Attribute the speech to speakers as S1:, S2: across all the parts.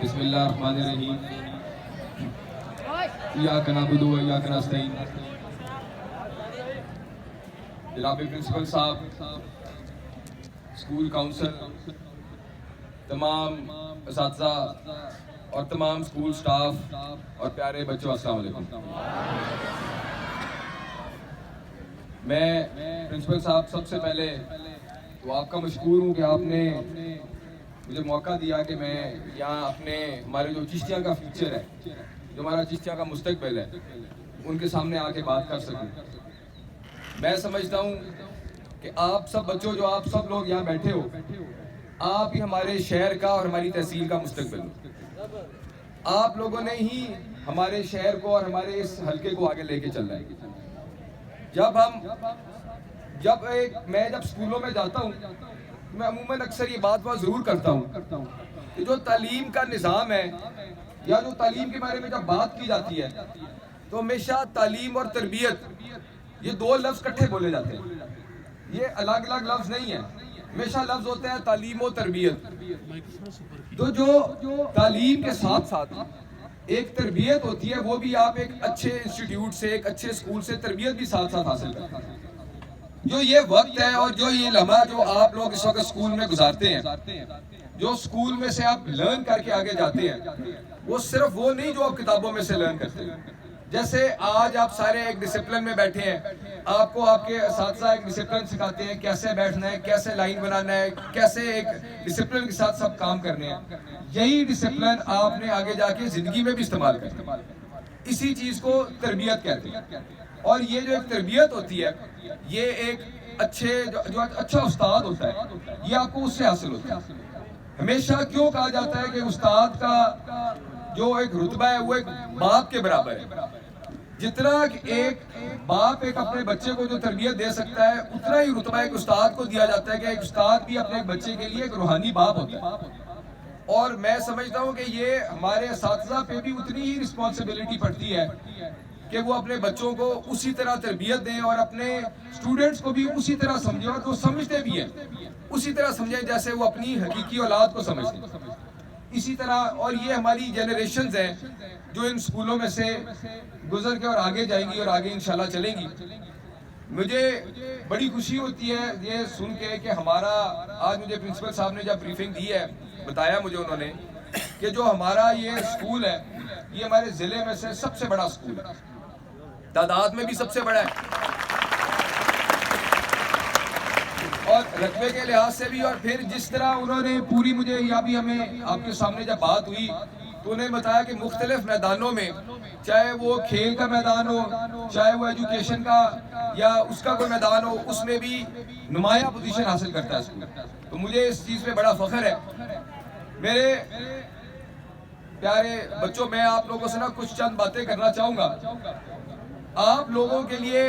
S1: بسم اللہ الرحمن الرحیم ایاک نعبد و ایاک نستعین جناب پرنسپل صاحب، اسکول کاؤنسل، تمام اساتذہ اور تمام اسکول سٹاف اور پیارے بچوں، السلام علیکم۔ میں پرنسپل صاحب سب سے پہلے تو آپ کا مشکور ہوں کہ آپ نے مجھے موقع دیا کہ میں یہاں اپنے ہمارے جو چشتیہ کا فیوچر ہے، جو ہمارا چشتیہ کا مستقبل ہے، ان کے سامنے آ کے بات کر سکوں۔ میں سمجھتا ہوں کہ آپ سب بچوں، جو آپ سب لوگ یہاں بیٹھے ہو، آپ ہی ہمارے شہر کا اور ہماری تحصیل کا مستقبل ہو۔ آپ لوگوں نے ہی ہمارے شہر کو اور ہمارے اس حلقے کو آگے لے کے چلنا ہے۔ میں جب اسکولوں میں جاتا ہوں، میں عموماً اکثر یہ بات ضرور کرتا ہوں کہ جو تعلیم کا نظام ہے یا جو تعلیم کے بارے میں جب بات کی جاتی ہے تو ہمیشہ تعلیم اور تربیت، یہ دو لفظ کٹھے بولے جاتے ہیں، یہ الگ الگ لفظ نہیں ہیں، ہمیشہ لفظ ہوتے ہیں تعلیم و تربیت۔ تو جو تعلیم کے ساتھ ساتھ ایک تربیت ہوتی ہے، وہ بھی آپ ایک اچھے انسٹیٹیوٹ سے، ایک اچھے اسکول سے تربیت بھی ساتھ ساتھ حاصل کرتے ہیں۔ جو یہ وقت ہے اور جو یہ لمحہ جو آپ لوگ اس وقت اسکول میں گزارتے ہیں، جو اسکول میں سے آپ لرن کر کے آگے جاتے ہیں، وہ صرف وہ نہیں جو آپ کتابوں میں سے لرن کرتے ہیں۔ جیسے آج آپ سارے ایک ڈسپلن میں بیٹھے ہیں، آپ کو آپ کے اساتذہ ایک ڈسپلن سکھاتے ہیں، کیسے بیٹھنا ہے، کیسے لائن بنانا ہے، کیسے ایک ڈسپلن کے ساتھ سب کام کرنے ہیں۔ یہی ڈسپلن آپ نے آگے جا کے زندگی میں بھی استعمال کرنا ہے۔ اسی چیز کو تربیت کہتے ہیں۔ اور یہ جو ایک تربیت ہوتی ہے، یہ ایک جو اچھا استاد ہوتا ہے، یہ آپ کو اس سے حاصل ہوتا ہے۔ ہمیشہ کیوں کہا جاتا ہے کہ استاد کا جو ایک رتبہ ہے وہ ایک باپ کے برابر ہے۔ جتنا ایک باپ ایک اپنے بچے کو جو تربیت دے سکتا ہے، اتنا ہی رتبہ ایک استاد کو دیا جاتا ہے کہ ایک استاد بھی اپنے بچے کے لیے ایک روحانی باپ ہوتا ہے۔ اور میں سمجھتا ہوں کہ یہ ہمارے اساتذہ پہ بھی اتنی ہی رسپانسبلٹی پڑتی ہے کہ وہ اپنے بچوں کو اسی طرح تربیت دیں اور اپنے اسٹوڈنٹس کو بھی اسی طرح سمجھیں، اور جو سمجھتے بھی ہیں اسی طرح سمجھیں جیسے وہ اپنی حقیقی اولاد کو سمجھتے ہیں۔ اسی طرح اور یہ ہماری جنریشنز ہیں جو ان اسکولوں میں سے گزر کے اور آگے جائیں گی اور آگے انشاءاللہ چلیں گی۔ مجھے بڑی خوشی ہوتی ہے یہ سن کے کہ ہمارا آج مجھے پرنسپل صاحب نے جب بریفنگ دی ہے، بتایا مجھے انہوں نے کہ جو ہمارا یہ اسکول ہے، یہ ہمارے ضلع میں سے سب سے بڑا اسکول ہے، تعداد میں بھی سب سے بڑا ہے اور رقبے کے لحاظ سے بھی۔ اور پھر جس طرح انہوں نے پوری مجھے یا بھی ہمیں آپ کے سامنے جب بات ہوئی تو انہیں بتایا کہ مختلف میدانوں میں، چاہے وہ کھیل کا میدان ہو، چاہے وہ ایجوکیشن کا یا اس کا کوئی میدان ہو، اس میں بھی نمایاں پوزیشن حاصل کرتا ہے اسکول۔ تو مجھے اس چیز پہ بڑا فخر ہے۔ میرے پیارے بچوں، میں آپ لوگوں سے کچھ چند باتیں کرنا چاہوں گا۔ آپ لوگوں کے لیے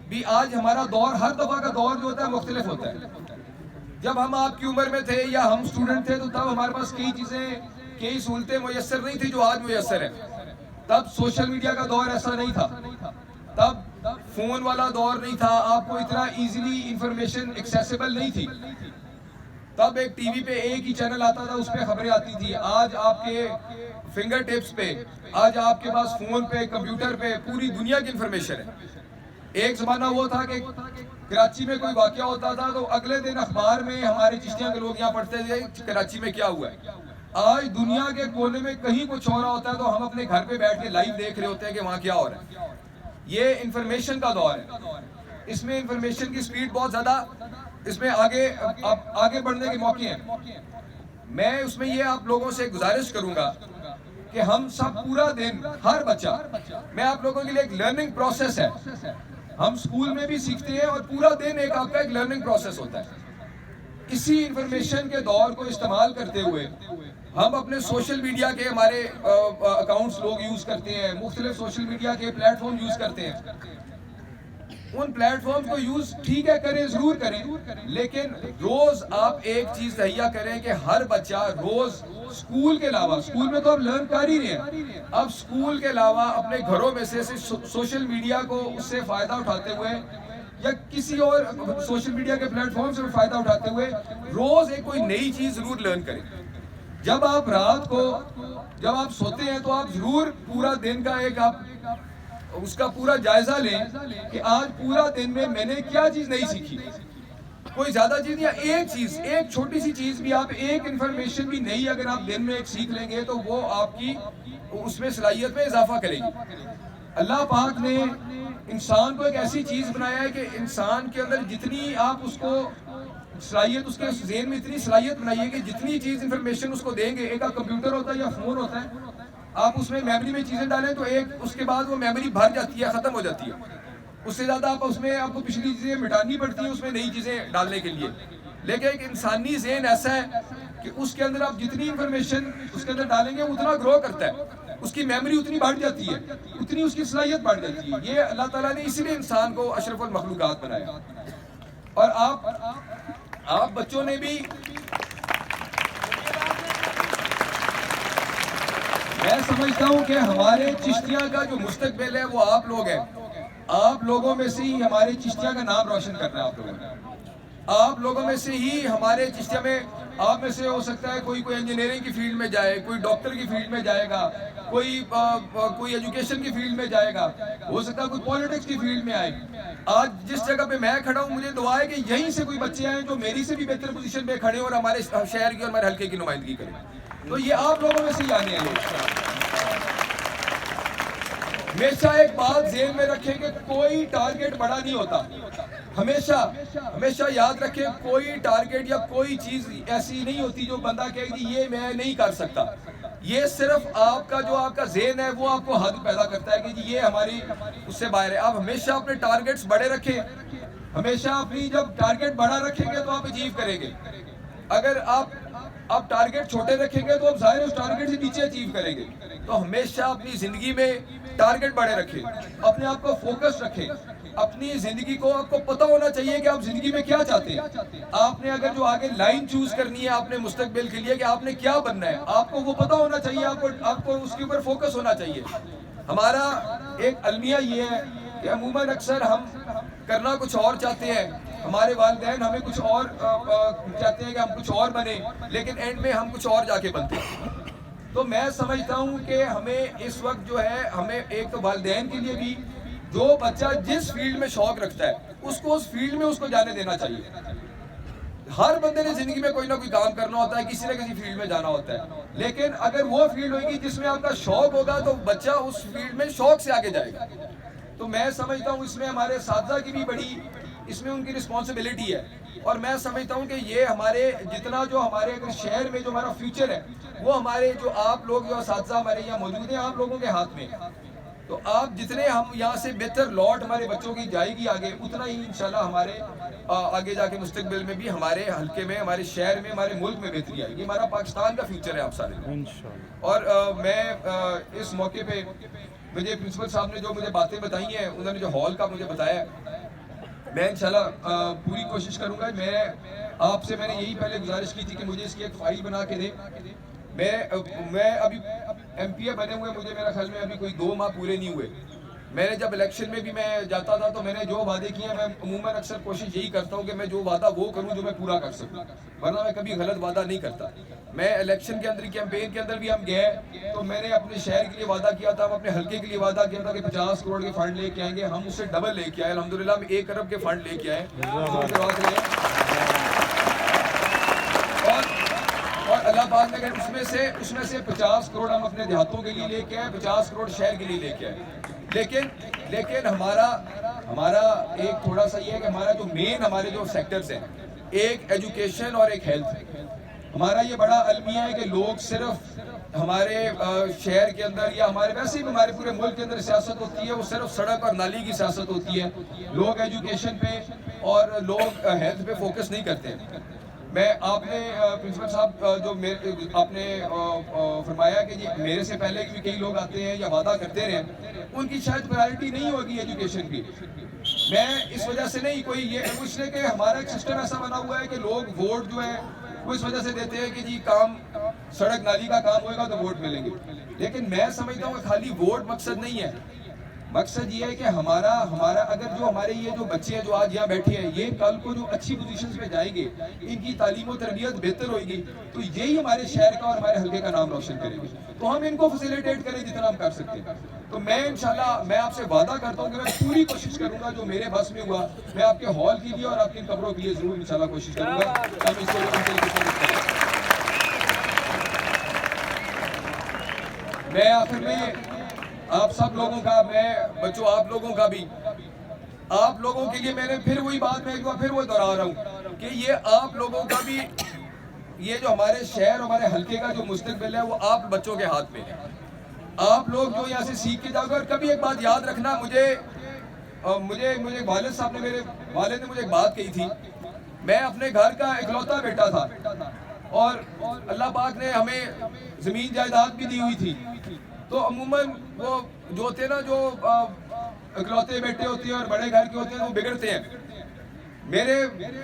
S1: بھی آج ہمارا دور، ہر دفعہ کا دور جو ہوتا ہے مختلف ہوتا ہے۔ جب ہم آپ کی عمر میں تھے یا ہم اسٹوڈنٹ تھے تو تب ہمارے پاس کئی چیزیں، کئی سہولتیں میسر نہیں تھی جو آج میسر ہیں۔ تب سوشل میڈیا کا دور ایسا نہیں تھا، تب فون والا دور نہیں تھا، آپ کو اتنا ایزیلی انفارمیشن ایکسیسیبل نہیں تھی۔ تب ایک ٹی وی پہ ایک ہی چینل آتا تھا، اس پہ خبریں آتی تھی۔ آج آپ کے فنگر ٹپس پہ، آج آپ کے پاس فون پہ، کمپیوٹر پہ پوری دنیا کی انفارمیشن ہے۔ ایک زمانہ وہ تھا کہ کراچی میں کوئی واقعہ ہوتا تھا تو اگلے دن اخبار میں ہمارے چشتیاں کے لوگ یہاں پڑھتے تھے کراچی میں کیا ہوا ہے۔ آج دنیا کے کونے میں کہیں کچھ ہو رہا ہوتا ہے تو ہم اپنے گھر پہ بیٹھ کے لائیو دیکھ رہے ہوتے ہیں کہ وہاں کیا ہو رہا ہے۔ یہ انفارمیشن کا دور ہے، اس میں انفارمیشن کی سپیڈ بہت زیادہ، اس میں آگے بڑھنے کے موقع ہیں۔ میں اس میں یہ آپ لوگوں سے گزارش کروں گا کہ ہم سب پورا دن، ہر بچہ، میں آپ لوگوں کے لیے ایک لرننگ پروسیس ہے، ہم اسکول میں بھی سیکھتے ہیں اور پورا دن ایک آپ کا ایک لرننگ پروسیس ہوتا ہے۔ اسی انفارمیشن کے دور کو استعمال کرتے ہوئے ہم اپنے سوشل میڈیا کے، ہمارے اکاؤنٹس لوگ یوز کرتے ہیں، مختلف سوشل میڈیا کے پلیٹ فارم یوز کرتے ہیں۔ ان پلیٹ فارم کو یوز ٹھیک ہے کریں، ضرور کریں، لیکن روز آپ ایک چیز تہیہ کریں کہ ہر بچہ روز اسکول کے علاوہ، اسکول میں تو اب لرن کر ہی رہے ہیں، اب اسکول کے علاوہ اپنے گھروں میں سے سوشل میڈیا کو اس سے فائدہ اٹھاتے ہوئے یا کسی اور سوشل میڈیا کے پلیٹ فارم سے فائدہ اٹھاتے ہوئے روز ایک کوئی نئی چیز ضرور لرن کریں۔ جب آپ رات کو جب آپ سوتے ہیں تو آپ ضرور پورا دن کا ایک آپ اس کا پورا جائزہ لیں کہ آج پورا دن میں نے کیا چیز نہیں سیکھی. کوئی زیادہ چیز یا ایک چیز, ایک چھوٹی سی چیز بھی, آپ ایک انفارمیشن بھی نہیں اگر آپ دن میں ایک سیکھ لیں گے تو وہ آپ کی اس میں صلاحیت میں اضافہ کرے گی. اللہ پاک نے انسان کو ایک ایسی چیز بنایا ہے کہ انسان کے اندر جتنی آپ اس کو صلاحیت, اس کے ذہن میں اتنی صلاحیت بنائی ہے کہ جتنی چیز انفارمیشن اس کو دیں گے, ایک آپ کمپیوٹر ہوتا ہے یا فون ہوتا ہے, آپ اس میں میموری میں چیزیں ڈالیں تو ایک اس کے بعد وہ میموری بھر جاتی ہے, ختم ہو جاتی ہے. اس سے زیادہ آپ اس میں آپ کو پچھلی چیزیں مٹانی پڑتی ہیں اس میں نئی چیزیں ڈالنے کے لیے. لیکن ایک انسانی ذہن ایسا ہے کہ اس کے اندر آپ جتنی انفارمیشن اس کے اندر ڈالیں گے اتنا گرو کرتا ہے, اس کی میموری اتنی بڑھ جاتی ہے, اتنی اس کی صلاحیت بڑھ جاتی ہے. یہ اللہ تعالیٰ نے اسی لیے انسان کو اشرف المخلوقات بنایا. اور آپ بچوں نے بھی, میں سمجھتا ہوں کہ ہمارے چشتیہ کا جو مستقبل ہے وہ آپ لوگ ہیں. آپ لوگوں میں سے ہی ہمارے چشتیہ کا نام روشن کرنا ہے. آپ لوگوں نے, آپ لوگوں میں سے ہی ہمارے چشتیہ میں, آپ میں سے ہو سکتا ہے کوئی انجینئرنگ کی فیلڈ میں جائے, کوئی ڈاکٹر کی فیلڈ میں جائے گا, کوئی ایجوکیشن کی فیلڈ میں جائے گا, ہو سکتا ہے کوئی پولیٹکس کی فیلڈ میں آئے. آج جس جگہ پہ میں کھڑا ہوں مجھے دعا ہے کہ یہیں سے کوئی بچے آئیں جو میری سے بھی بہتر پوزیشن پہ کھڑے اور ہمارے شہر کی اور ہمارے حلقے کی نمائندگی کریں. تو یہ آپ لوگوں میں سے ہی آنے ہیں لوگ. ہمیشہ ایک بات ذہن میں رکھیں کہ کوئی ٹارگٹ بڑا نہیں ہوتا. ہمیشہ یاد رکھیں کوئی ٹارگٹ یا کوئی چیز ایسی نہیں ہوتی جو بندہ کہے کہ یہ میں نہیں کر سکتا. یہ صرف آپ کا جو آپ کا ذہن ہے وہ آپ کو حد پیدا کرتا ہے کہ جی یہ ہماری اس سے باہر ہے. آپ ہمیشہ اپنے ٹارگٹس بڑے رکھیں. ہمیشہ اپنی جب ٹارگٹ بڑا رکھیں گے تو آپ اچیو کریں گے. اگر آپ ٹارگٹ چھوٹے رکھیں گے تو آپ ظاہر اس ٹارگٹ سے نیچے اچیو کریں گے. تو ہمیشہ اپنی زندگی میں ٹارگٹ بڑے رکھیں, اپنے آپ کو فوکس رکھیں. اپنی زندگی کو آپ کو پتہ ہونا چاہیے کہ آپ زندگی میں کیا چاہتے ہیں. آپ نے اگر جو آگے لائن چوز کرنی ہے آپ نے مستقبل کے لیے کہ آپ نے کیا بننا ہے, آپ کو وہ پتہ ہونا چاہیے, آپ کو اس کے اوپر فوکس ہونا چاہیے. ہمارا ایک المیہ یہ ہے کہ عموماً اکثر ہم کرنا کچھ اور چاہتے ہیں, ہمارے والدین ہمیں کچھ اور چاہتے ہیں کہ ہم کچھ اور بنیں, لیکن اینڈ میں ہم کچھ اور جا کے بنتے ہیں. تو میں سمجھتا ہوں کہ ہمیں اس وقت جو ہے, ہمیں ایک تو والدین کے لیے بھی جو بچہ جس فیلڈ میں شوق رکھتا ہے اس کو اس فیلڈ میں اس کو جانے دینا چاہیے. ہر بندے نے زندگی میں کوئی نہ کوئی کام کرنا ہوتا ہے, کسی نہ کسی فیلڈ میں جانا ہوتا ہے. لیکن اگر وہ فیلڈ ہوگی جس میں آپ کا شوق ہوگا تو بچہ اس فیلڈ میں شوق سے آگے جائے گا. تو میں سمجھتا ہوں اس میں ہمارے اساتذہ کی بھی بڑی اس میں ان کی رسپانسبلٹی ہے. اور میں سمجھتا ہوں کہ یہ ہمارے جتنا جو ہمارے اگر شہر میں جو ہمارا فیوچر ہے وہ ہمارے جو آپ لوگ جو اساتذہ ہمارے یہاں موجود ہیں آپ لوگوں کے ہاتھ میں. تو آپ جتنے ہم یہاں سے بہتر لوٹ ہمارے بچوں کی جائے گی آگے, اتنا ہی انشاءاللہ ہمارے آگے جا کے مستقبل میں بھی ہمارے حلقے میں, ہمارے شہر میں, ہمارے ملک میں بہتری آئے گی. ہمارا پاکستان کا فیوچر ہے آپ سارے. اور میں اس موقع پہ مجھے پرنسپل صاحب نے جو مجھے باتیں بتائی ہیں, انہوں نے جو ہال کا مجھے بتایا ہے, میں انشاءاللہ پوری کوشش کروں گا. میں آپ سے میں نے یہی پہلے گزارش کی تھی کہ مجھے اس کی ایک فائل بنا کے دیں. میں ابھی ایم پی اے بنے ہوئے مجھے میرا خیال میں ابھی کوئی 2 ماہ پورے نہیں ہوئے. میں نے جب الیکشن میں بھی میں جاتا تھا تو میں نے جو وعدے کیے ہیں میں عموماً اکثر کوشش یہی کرتا ہوں کہ میں جو وعدہ وہ کروں جو میں پورا کر سکوں, ورنہ میں کبھی غلط وعدہ نہیں کرتا. میں الیکشن کے اندر کیمپین کے اندر بھی ہم گئے تو میں نے اپنے شہر کے لیے وعدہ کیا تھا, ہم اپنے حلقے کے لیے وعدہ کیا تھا کہ 50 کروڑ کے فنڈ لے کے آئیں گے. ہم اس سے ڈبل لے کے آئے, الحمدللہ ہم 1 ارب کے فنڈ لے کے آئے. اور اللہ پاک نے اس میں سے 50 کروڑ ہم اپنے دیہاتوں کے لیے لے کے آئے, 50 کروڑ شہر کے لیے لے کے آئے. لیکن ہمارا ایک تھوڑا سا یہ ہے کہ ہمارا جو مین ہمارے جو سیکٹرز ہیں, ایک ایجوکیشن اور ایک ہیلتھ. ہمارا یہ بڑا المیہ ہے کہ لوگ صرف ہمارے شہر کے اندر یا ہمارے ویسے بھی ہمارے پورے ملک کے اندر سیاست ہوتی ہے وہ صرف سڑک اور نالی کی سیاست ہوتی ہے. لوگ ایجوکیشن پہ اور لوگ ہیلتھ پہ فوکس نہیں کرتے. میں آپ نے پرنسپل صاحب جو آپ نے فرمایا کہ جی میرے سے پہلے بھی کئی لوگ آتے ہیں یا وعدہ کرتے رہے, ان کی شاید پرائرٹی نہیں ہوگی ایجوکیشن کی. میں اس وجہ سے نہیں کوئی یہ اس لیے کہ ہمارا ایک سسٹم ایسا بنا ہوا ہے کہ لوگ ووٹ جو ہے وہ اس وجہ سے دیتے ہیں کہ جی کام سڑک نالی کا کام ہوئے گا تو ووٹ ملیں گے. لیکن میں سمجھتا ہوں کہ خالی ووٹ مقصد نہیں ہے. مقصد یہ ہے کہ ہمارا اگر جو ہمارے یہ جو بچے ہیں جو آج یہاں بیٹھے ہیں، یہ کل کو جو اچھی پوزیشنز پہ جائیں گے، ان کی تعلیم و تربیت بہتر ہوئے گی، تو یہی ہمارے شہر کا اور ہمارے حلقے کا نام روشن کرے گی. تو ہم ان کو فیسیلیٹیٹ کریں جتنا ہم کر سکتے ہیں. تو میں انشاءاللہ میں آپ سے وعدہ کرتا ہوں کہ میں پوری کوشش کروں گا جو میرے بس میں ہوا، میں آپ کے ہال کے لیے اور آپ کے قبروں کے لیے ضرور انشاءاللہ کوشش کروں گا. ہم اس کو میں آخر میں آپ سب لوگوں کا، میں بچوں آپ لوگوں کا بھی، آپ لوگوں کے لیے میں نے پھر وہی بات میں پھر وہ دہرا رہا ہوں کہ یہ آپ لوگوں کا بھی، یہ جو ہمارے شہر ہمارے حلقے کا جو مستقبل ہے وہ آپ بچوں کے ہاتھ میں ہے. آپ لوگ جو یہاں سے سیکھ کے جاؤ گے. اور کبھی ایک بات یاد رکھنا، مجھے والد صاحب نے، میرے والد نے مجھے ایک بات کہی تھی. میں اپنے گھر کا اکلوتا بیٹا تھا اور اللہ پاک نے ہمیں زمین جائیداد بھی دی ہوئی تھی. تو عموماً وہ جو ہوتے ہیں نا، جو اکلوتے بیٹے ہوتے ہیں اور بڑے گھر کے ہوتے ہیں، وہ بگڑتے ہیں. میرے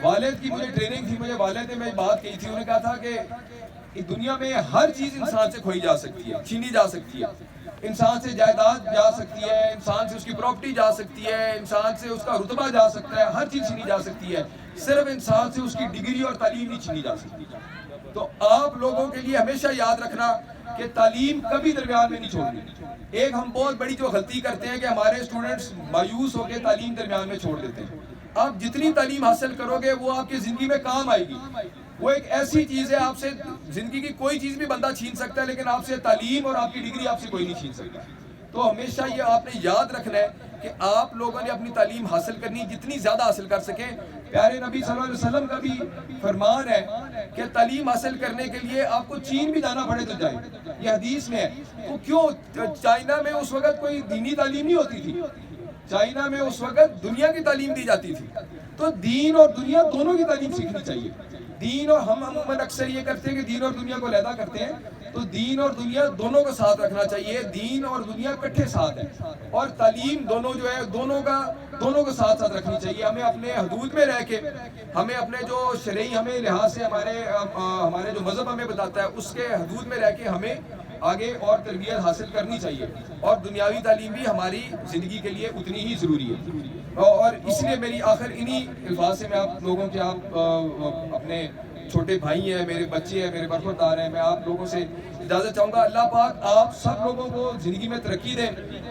S1: والد کی مجھے ٹریننگ تھی، مجھے والد نے میری بات کہی تھی. انہوں نے کہا تھا کہ دنیا میں ہر چیز انسان سے کھوئی جا سکتی ہے، چھینی جا سکتی ہے. انسان سے جائیداد جا سکتی ہے، انسان سے اس کی پراپرٹی جا سکتی ہے، انسان سے اس کا رتبہ جا سکتا ہے، ہر چیز چھینی جا سکتی ہے. صرف انسان سے اس کی ڈگری اور تعلیم نہیں چھینی جا سکتی. تو آپ لوگوں کے لیے ہمیشہ یاد رکھنا کہ تعلیم کبھی درمیان میں نہیں چھوڑنی. ایک ہم بہت بڑی جو غلطی کرتے ہیں کہ ہمارے اسٹوڈنٹس مایوس ہو کے تعلیم درمیان میں چھوڑ دیتے ہیں. آپ جتنی تعلیم حاصل کرو گے وہ آپ کی زندگی میں کام آئے گی. وہ ایک ایسی چیز ہے، آپ سے زندگی کی کوئی چیز بھی بندہ چھین سکتا ہے، لیکن آپ سے تعلیم اور آپ کی ڈگری آپ سے کوئی نہیں چھین سکتا. تو ہمیشہ یہ آپ نے یاد رکھنا ہے کہ آپ لوگوں نے اپنی تعلیم حاصل کرنی، جتنی زیادہ حاصل کر سکیں. پیارے نبی صلی اللہ علیہ وسلم کا بھی فرمان ہے کہ تعلیم حاصل کرنے کے لیے آپ کو چین بھی جانا پڑے تو جائیں. یہ حدیث میں ہے. تو کیوں چائنا میں اس وقت کوئی دینی تعلیم نہیں ہوتی تھی؟ چائنا میں اس وقت دنیا کی تعلیم دی جاتی تھی. تو دین اور دنیا دونوں کی تعلیم سیکھنی چاہیے. دین اور ہم عموماً اکثر یہ کرتے ہیں کہ دین اور دنیا کو علیحدہ کرتے ہیں. تو دین اور دنیا دونوں کو ساتھ رکھنا چاہیے. دین اور دنیا اکٹھے ساتھ ہیں، اور تعلیم دونوں جو ہے دونوں کو ساتھ رکھنی چاہیے. ہمیں اپنے حدود میں رہ کے، ہمیں اپنے جو شرعی ہمیں لحاظ سے ہمارے جو مذہب ہمیں بتاتا ہے اس کے حدود میں رہ کے ہمیں آگے اور تربیت حاصل کرنی چاہیے. اور دنیاوی تعلیم بھی ہماری زندگی کے لیے اتنی ہی ضروری ہے. اور اس لیے میری آخر انہی الفاظ سے میں آپ لوگوں کے، آپ اپنے چھوٹے بھائی ہیں، میرے بچے ہیں، میرے برخوردار ہیں، میں آپ لوگوں سے اجازت چاہوں گا. اللہ پاک آپ سب لوگوں کو زندگی میں ترقی دیں،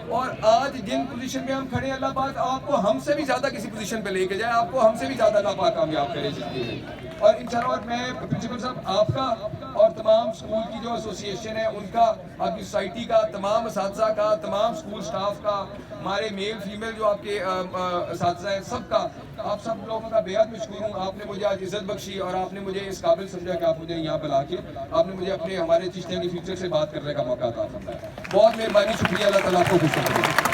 S1: اور آج جن پوزیشن میں ہم کھڑے ہیں اللہ پاک آپ کو ہم سے بھی زیادہ کسی پوزیشن پہ لے کے جائے، آپ کو ہم سے بھی زیادہ اللہ پاک کامیاب کرے زندگی میں. اور انشاءاللہ میں پرنسپل صاحب آپ کا اور تمام اسکول کی جو ایسوسی ایشن ہے ان کا، آپ کی سوسائٹی کا، تمام اساتذہ کا، تمام اسکول سٹاف کا، ہمارے میل فیمیل جو آپ کے اساتذہ ہیں، سب کا، آپ سب لوگوں کا بے حد مشکور ہوں. آپ نے مجھے آج عزت بخشی اور آپ نے مجھے اس قابل سمجھا کہ آپ مجھے یہاں بلا کے آپ نے مجھے اپنے ہمارے چشتیاں کی فیوچر سے بات کرنے کا موقع عطا فرمایا. بہت مہربانی، شکریہ. اللہ تعالیٰ آپ کو خوش رکھے.